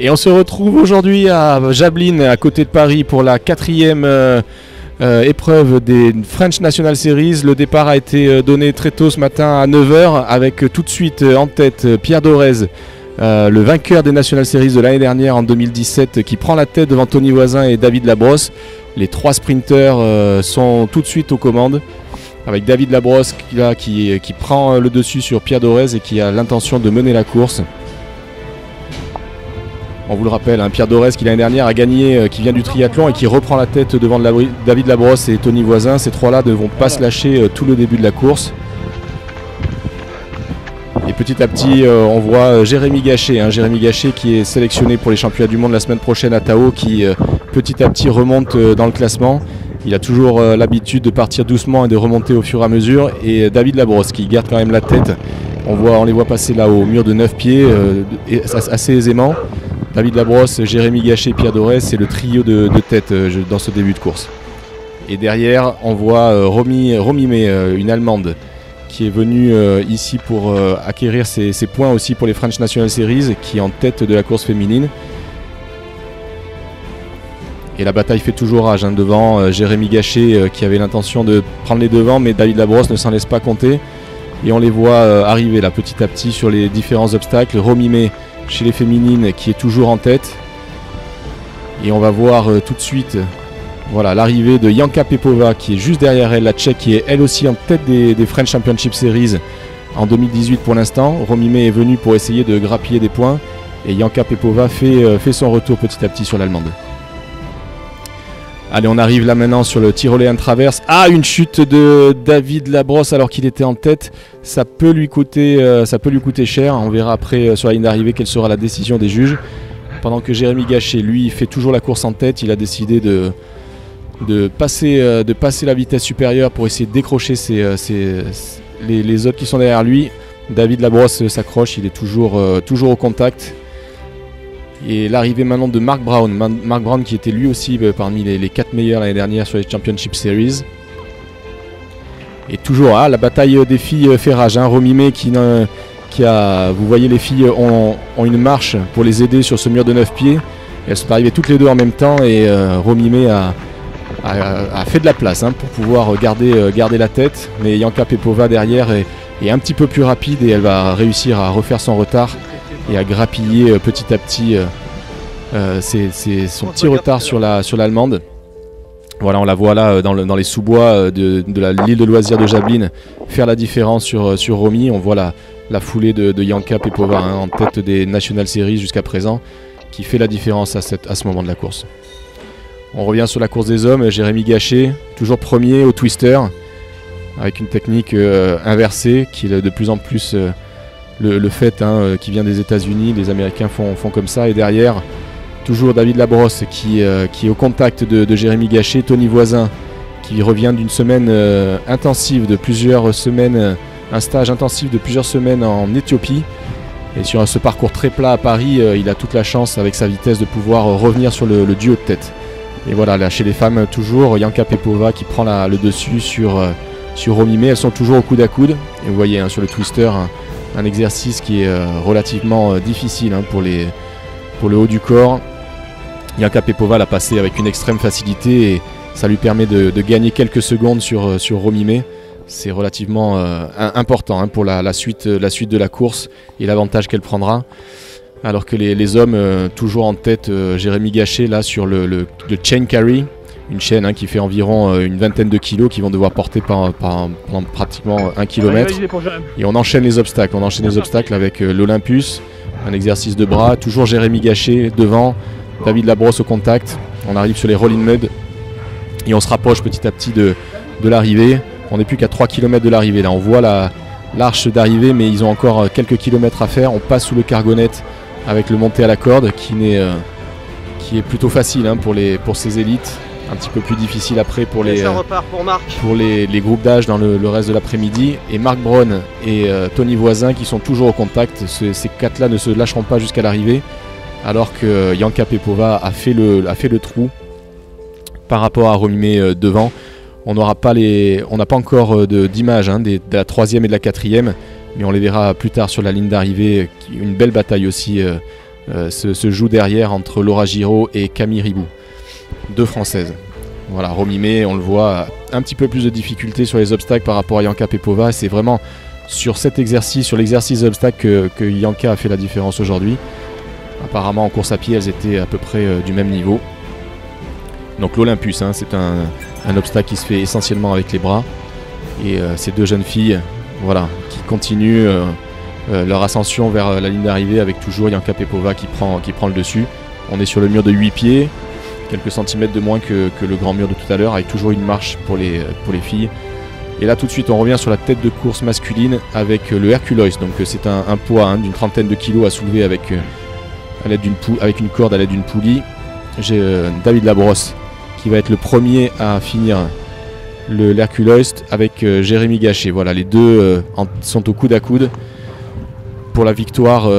Et on se retrouve aujourd'hui à Jablin, à côté de Paris, pour la 4e épreuve des French National Series. Le départ a été donné très tôt ce matin à 9 h, avec tout de suite en tête Pierre Dorez, le vainqueur des National Series de l'année dernière en 2017, qui prend la tête devant Tony Voisin et David Labrosse. Les 3 sprinters sont tout de suite aux commandes, avec David Labrosse qui prend le dessus sur Pierre Dorez et qui a l'intention de mener la course. On vous le rappelle, hein, Pierre Dorez qui l'année dernière a gagné, qui vient du triathlon et qui reprend la tête devant David Labrosse et Tony Voisin. Ces 3-là ne vont pas se lâcher tout le début de la course. Et petit à petit, on voit Jérémy Gachet, Jérémy Gachet qui est sélectionné pour les championnats du monde la semaine prochaine à Tao, qui petit à petit remonte dans le classement. Il a toujours l'habitude de partir doucement et de remonter au fur et à mesure. Et David Labrosse qui garde quand même la tête. On les voit passer là au mur de 9 pieds assez aisément. David Labrosse, Jérémy Gachet, Pierre Dorez, c'est le trio de tête dans ce début de course. Et derrière, on voit Romy May, une Allemande, qui est venue ici pour acquérir ses points aussi pour les French National Series, qui est en tête de la course féminine. Et la bataille fait toujours rage devant Jérémy Gachet qui avait l'intention de prendre les devants, mais David Labrosse ne s'en laisse pas compter. Et on les voit arriver là petit à petit sur les différents obstacles. Romy May chez les féminines qui est toujours en tête. Et on va voir tout de suite l'arrivée de Janka Pepova qui est juste derrière elle, la Tchèque, qui est elle aussi en tête des French Championship Series en 2018 pour l'instant. Romy May est venue pour essayer de grappiller des points et Janka Pepova fait son retour petit à petit sur l'Allemande. Allez, on arrive là maintenant sur le Tyrolean Traverse. Ah, une chute de David Labrosse alors qu'il était en tête. Ça peut lui coûter cher. On verra après sur la ligne d'arrivée quelle sera la décision des juges. Pendant que Jérémy Gachet, lui, fait toujours la course en tête. Il a décidé de passer la vitesse supérieure pour essayer de décrocher les autres qui sont derrière lui. David Labrosse s'accroche, il est toujours au contact. Et l'arrivée maintenant de Mark Brown. Mark Brown qui était lui aussi parmi les 4 meilleurs l'année dernière sur les Championship Series. Et toujours la bataille des filles fait rage. Romy May vous voyez, les filles ont une marche pour les aider sur ce mur de 9 pieds. Elles sont arrivées toutes les deux en même temps et Romy May a fait de la place pour pouvoir garder la tête. Mais Janka Pepova derrière est un petit peu plus rapide et elle va réussir à refaire son retard et à grappiller petit à petit son petit retard sur l'Allemande. Voilà, on la voit là dans les sous-bois de l'île de loisirs de Jablin faire la différence sur Romy. On voit la foulée de Janka Pepova en tête des National Series jusqu'à présent, qui fait la différence à ce moment de la course. On revient sur la course des hommes. Jérémy Gachet, toujours premier au twister, avec une technique inversée qui est de plus en plus le fait qui vient des États-Unis. Les Américains font comme ça. Et derrière, toujours David Labrosse qui est au contact de Jérémy Gachet. Tony Voisin qui revient d'une semaine intensive de plusieurs semaines, un stage intensif de plusieurs semaines en Éthiopie. Et sur ce parcours très plat à Paris, il a toute la chance avec sa vitesse de pouvoir revenir sur le duo de tête. Et voilà, là chez les femmes, toujours Janka Pepova qui prend le dessus sur Romy May. Elles sont toujours au coude à coude. Et vous voyez sur le twister, un exercice qui est relativement difficile pour le haut du corps. Janka Pepova l'a passé avec une extrême facilité et ça lui permet de gagner quelques secondes sur Romy May. C'est relativement important pour la suite de la course et l'avantage qu'elle prendra. Alors que les hommes, toujours en tête, Jérémy Gachet là sur le chain carry, une chaîne qui fait environ une vingtaine de kilos qu'ils vont devoir porter pendant pratiquement 1 km. Et on enchaîne les obstacles avec l'Olympus, un exercice de bras, toujours Jérémy Gachet devant, David Labrosse au contact. On arrive sur les roll in mud et on se rapproche petit à petit de l'arrivée. On n'est plus qu'à 3 km de l'arrivée. Là, on voit l'arche d'arrivée, mais ils ont encore quelques kilomètres à faire. On passe sous le Cargonnet avec le monté à la corde qui est plutôt facile pour ces élites. Un petit peu plus difficile après pour les groupes d'âge dans le reste de l'après-midi. Et Mark Brown et Tony Voisin qui sont toujours au contact. Ces 4-là ne se lâcheront pas jusqu'à l'arrivée. Alors que Janka Pepova a fait le trou par rapport à Romy May devant. On n'a pas encore d'image de la 3e et de la 4e, mais on les verra plus tard sur la ligne d'arrivée. Une belle bataille aussi se joue derrière entre Laura Giraud et Camille Ribou, deux Françaises. Voilà, Romimé, on le voit, un petit peu plus de difficulté sur les obstacles par rapport à Yanka Pepova. C'est vraiment sur cet exercice, sur l'exercice d'obstacle que Yanka a fait la différence aujourd'hui. Apparemment en course à pied, elles étaient à peu près du même niveau. Donc l'Olympus, hein, c'est un obstacle qui se fait essentiellement avec les bras. Et ces deux jeunes filles, voilà, qui continuent leur ascension vers la ligne d'arrivée avec toujours Yanka Pepova qui prend le dessus. On est sur le mur de 8 pieds, quelques centimètres de moins que le grand mur de tout à l'heure, avec toujours une marche pour les filles. Et là tout de suite on revient sur la tête de course masculine avec le Herculois. Donc c'est un poids d'une trentaine de kilos à soulever avec une corde à l'aide d'une poulie. J'ai David Labrosse qui va être le premier à finir l'Herculois avec Jérémy Gachet. Voilà, les deux sont au coude à coude pour la victoire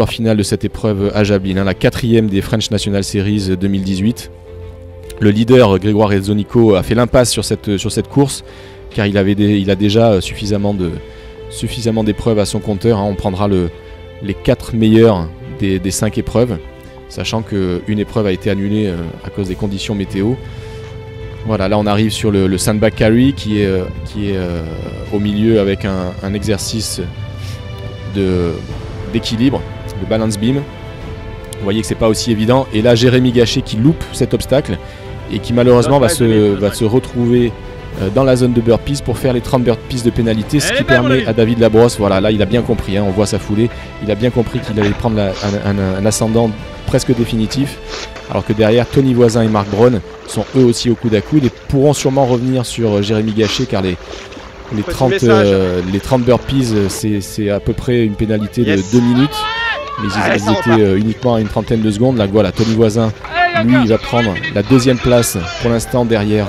finale de cette épreuve à Jablin, hein, la 4e des French National Series 2018. Le leader Grégoire Rezzonico a fait l'impasse sur cette course car il a déjà suffisamment d'épreuves à son compteur, hein. On prendra les 4 meilleurs des 5 épreuves, sachant qu'une épreuve a été annulée à cause des conditions météo. Voilà, là on arrive sur le sandbag carry qui est au milieu avec un exercice d'équilibre, de balance beam. Vous voyez que c'est pas aussi évident. Et là Jérémy Gachet qui loupe cet obstacle et qui malheureusement va se retrouver dans la zone de burpees pour faire les 30 burpees de pénalité, ce qui permet à David Labrosse, voilà, là il a bien compris, hein, on voit sa foulée, il a bien compris qu'il allait prendre un ascendant presque définitif, alors que derrière Tony Voisin et Marc Braun sont eux aussi au coude à coude et pourront sûrement revenir sur Jérémy Gachet car les 30 burpees c'est à peu près une pénalité de 2 minutes, mais ils étaient uniquement à une trentaine de secondes. Là voilà, Tony Voisin lui il va prendre la 2e place pour l'instant derrière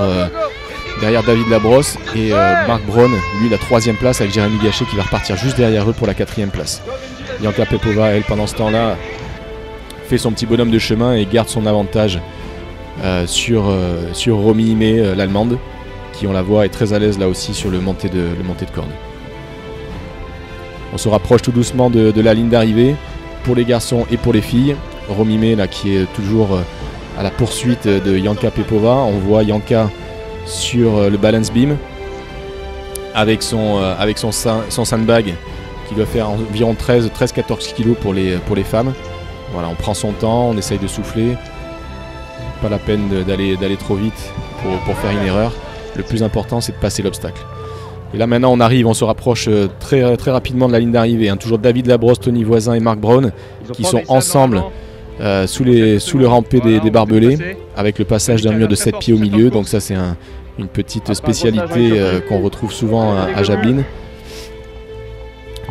David Labrosse et Marc Braun lui la 3e place avec Jérémy Gachet qui va repartir juste derrière eux pour la 4e place. Yanka Pepova elle pendant ce temps là fait son petit bonhomme de chemin et garde son avantage sur Romy Imé, l'allemande, qui on la voit est très à l'aise là aussi sur le montée de corde. On se rapproche tout doucement de la ligne d'arrivée pour les garçons et pour les filles. Romy Imé là qui est toujours à la poursuite de Yanka Pepova. On voit Yanka sur le balance beam avec son sandbag qui doit faire environ 13-14 kg pour les femmes. Voilà, on prend son temps, on essaye de souffler, pas la peine d'aller trop vite pour faire une erreur. Le plus important c'est de passer l'obstacle. Et là maintenant on se rapproche très, très rapidement de la ligne d'arrivée, hein. Toujours David Labrosse, Tony Voisin et Marc Braun qui sont ensemble sous le rampé des barbelés avec le passage d'un mur de 7 pieds au milieu. Donc ça c'est une petite spécialité qu'on retrouve souvent à Jablin.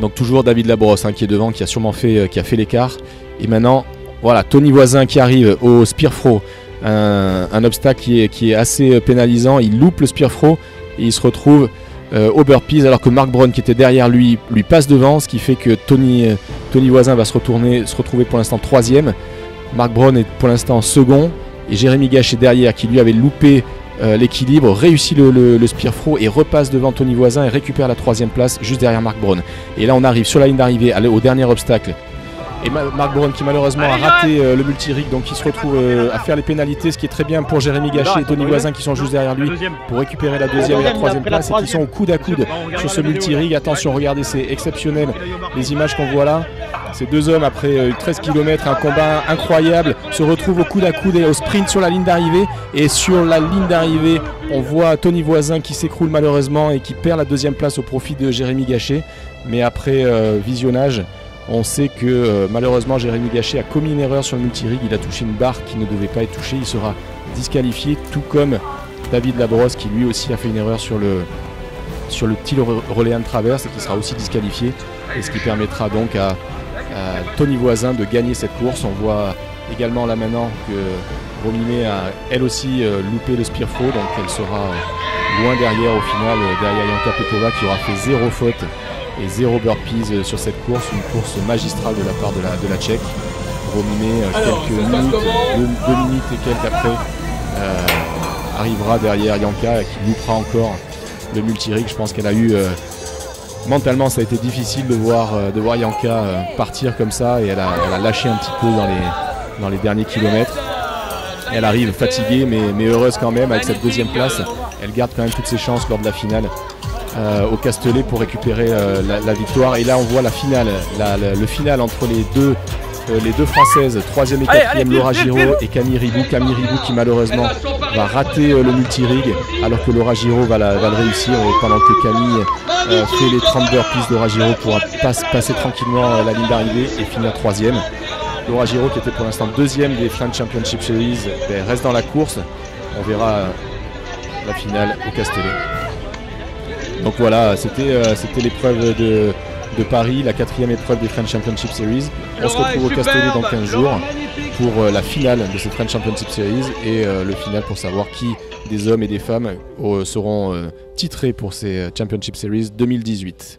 Donc toujours David Labrosse, hein, qui est devant, qui a fait l'écart. Et maintenant voilà, Tony Voisin qui arrive au spear throw, un obstacle qui est assez pénalisant. Il loupe le spear throw et il se retrouve au burpees alors que Marc Braun qui était derrière lui passe devant, ce qui fait que Tony Voisin va se retrouver pour l'instant 3e. Marc Braun est pour l'instant second et Jérémy Gachet derrière qui lui avait loupé l'équilibre, réussit le spear throw et repasse devant Tony Voisin et récupère la 3e place juste derrière Marc Braun. Et là on arrive sur la ligne d'arrivée au dernier obstacle. Et Marc Braun qui malheureusement a raté le multi-rig, donc il se retrouve à faire les pénalités, ce qui est très bien pour Jérémy Gachet et Tony Voisin qui sont juste derrière lui pour récupérer la 2e et la 3e place et qui sont au coude à coude sur ce multi-rig. Attention, regardez, c'est exceptionnel les images qu'on voit là. Ces deux hommes après 13 km, un combat incroyable, se retrouvent au coude à coude et au sprint sur la ligne d'arrivée. Et sur la ligne d'arrivée, on voit Tony Voisin qui s'écroule malheureusement et qui perd la 2e place au profit de Jérémy Gachet. Mais après visionnage, on sait que malheureusement Jérémy Gachet a commis une erreur sur le multi-rig, il a touché une barre qui ne devait pas être touchée, il sera disqualifié, tout comme David Labrosse qui lui aussi a fait une erreur sur le petit relais de traverse et qui sera aussi disqualifié, et ce qui permettra donc à Tony Voisin de gagner cette course. On voit également là maintenant que Romy Imé a elle aussi loupé le spear throw, donc elle sera loin derrière au final, derrière Yanka Pepova qui aura fait 0 faute et 0 burpees sur cette course, une course magistrale de la part de la Tchèque. Romy Imé, quelques minutes, 2 minutes et quelques après, arrivera derrière Yanka qui loupera encore le multi-rig. Je pense qu'elle a eu Mentalement, ça a été difficile de voir Yanka partir comme ça, et elle a lâché un petit peu dans les derniers kilomètres. Elle arrive fatiguée mais heureuse quand même avec cette deuxième place. Elle garde quand même toutes ses chances lors de la finale au Castellet pour récupérer la victoire. Et là on voit la finale, le final entre les deux Françaises, 3e et 4e, Laura Giraud et Camille Ribou. Camille Ribou qui malheureusement va rater le multi-rig, alors que Laura Giraud va le réussir, et pendant que Camille fait les 30 burpees, Laura Giraud pourra passer tranquillement la ligne d'arrivée et finir 3e. Laura Giraud, qui était pour l'instant 2e des French Championship Series, reste dans la course. On verra la finale au Castellet. Donc voilà, c'était l'épreuve de Paris, la 4e épreuve des French Championship Series. On se retrouve au Castellet dans 15 jours pour la finale de cette French Championship Series, et le final pour savoir qui des hommes et des femmes seront titrés pour ces Championship Series 2018.